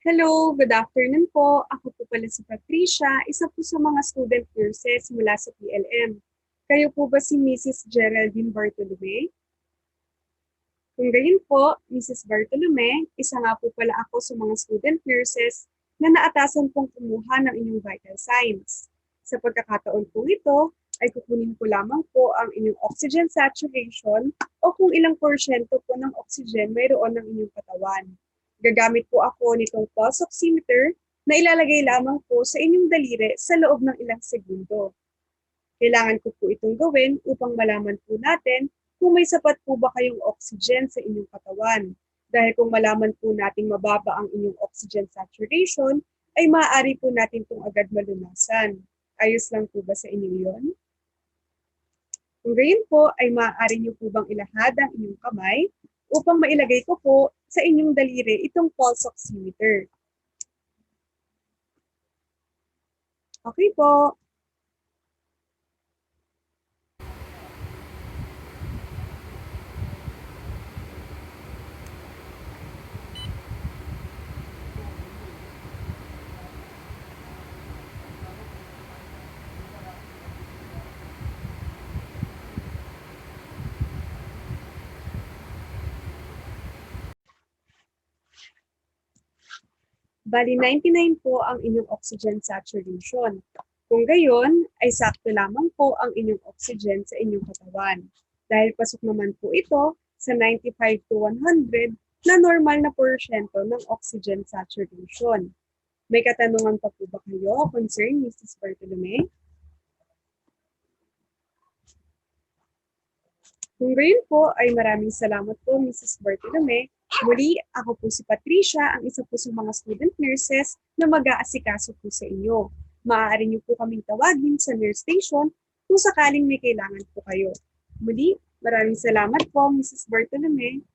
Hello, good afternoon po. Ako po pala si Patricia, isa po sa mga student nurses mula sa PLM. Kayo po ba si Mrs. Geraldine Bartolome? Kung gayon po, Mrs. Bartolome, isa nga po pala ako sa mga student nurses na naatasan pong kumuha ng inyong vital signs. Sa pagkakataon po ito, ay kukunin ko lamang po ang inyong oxygen saturation o kung ilang porsyento po ng oxygen mayroon ng inyong katawan. Gagamit po ako nitong pulse oximeter na ilalagay lamang po sa inyong daliri sa loob ng ilang segundo. Kailangan ko po itong gawin upang malaman po natin kung may sapat po ba kayong oxygen sa inyong katawan. Dahil kung malaman po nating mababa ang inyong oxygen saturation, ay maaari po natin itong agad malunasan. Ayos lang po ba sa inyo yon? Kung gayon po, ay maaari niyo po bang ilahad ang inyong kamay upang mailagay ko po sa inyong daliri itong pulse oximeter. Okay po. Bali 99 po ang inyong oxygen saturation. Kung gayon, ay sakto lamang po ang inyong oxygen sa inyong katawan. Dahil pasok naman po ito sa 95 to 100 na normal na porsyento ng oxygen saturation. May katanungan pa po ba kayo concern Mrs. Bartolome? Kung gayon po ay maraming salamat po Mrs. Bartolome. Muli, ako po si Patricia, ang isa po sa mga student nurses na mag-aasikaso po sa inyo. Maaari niyo po kaming tawagin sa nurse station kung sakaling may kailangan po kayo. Muli, maraming salamat po Mrs. Bartolome.